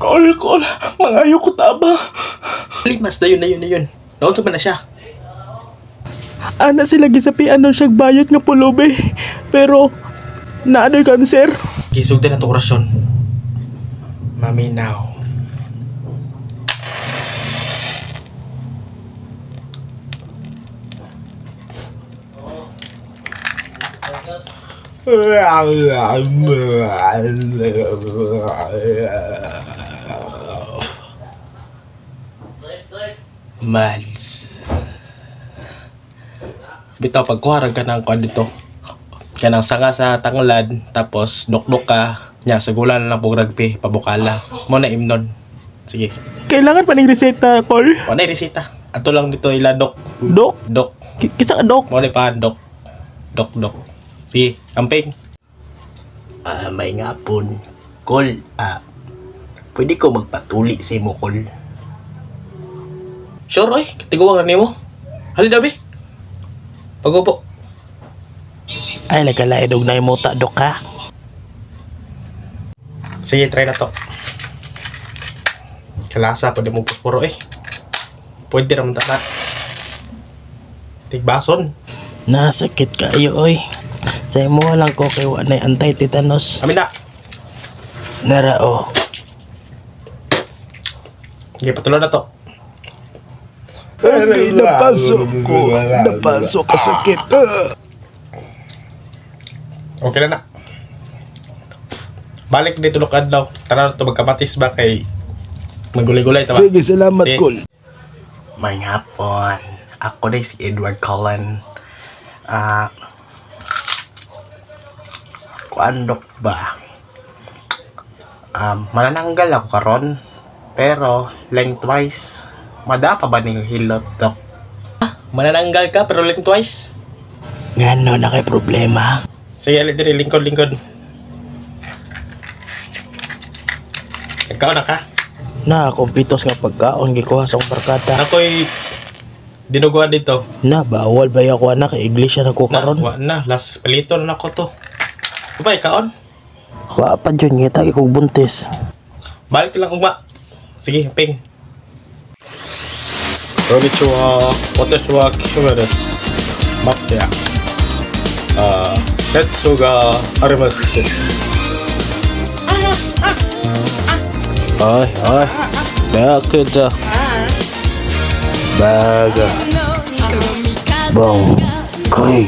Kol, mangayo ko taba. Limas, na yun. Noon sa na siya. Ana sila gisapian nun siyang bayot nga pulubi. Pero, naano'y kanser. Gisugdan na ito orasyon. Maminaw. Miles. Bitaw pagkuharag ka ng kuan dito. Kaya nang sanga sa tanglad, tapos dukduk ka, nya sagulan lang pong rugby, pabukala. Mo na imnon. Sige. Kailangan pa ning reseta, Col? Wala reseta. Ato lang dito iladok. Dok? Kisa ka dok? Mo na pa dok. Dok. Sige, camping. May ngapon. Col, pwede ko magpatuli sa imo, Col. Sure, oy. Tiguang na nimo. Hali dabi. Pagupo. Ay, nagkalaidog na yung muta, Dok, ha? Sige, try na to. Kalasa, pwede mo puro, eh. Pwede naman tata. Tigbason. Nasakit kayo, oy. Sa imo lang ko kay wanay anti-tetanus. Amin na. Narao. Sige, patuloy na to. Ay, napasok ko. Napasok ka sakit. Okay na. Balik dito tulok adlaw. Tara na to magkamatis ba kay magulay-gulay tama. Sige, salamat Col. May hapon. Ako na si Edward Cullen. Kuandok ba? Manananggal ako karon. Pero lengthwise mada pa ba ning hilot, Dok? Manananggal ka pero lengthwise? Ngano na kay problema? Sige, alit diri, lingkod. Ikaw na ka? Na, kumpitos nga pagkaon, gikuha sa akong barkada. Ako'y dinuguan dito. Na, bawal ba ako anak? Iglesia na ko karon. Na, last palito na ako to. Diba, ikaon? Wa pa dyan, ngita, ikong buntis. Balik lang ugma. Sige, ping. Konnichiwa, watashi wa Kishore desu. Matte ya. Let's go arimasu. Ay, dakuda. Baga. Bong, koi.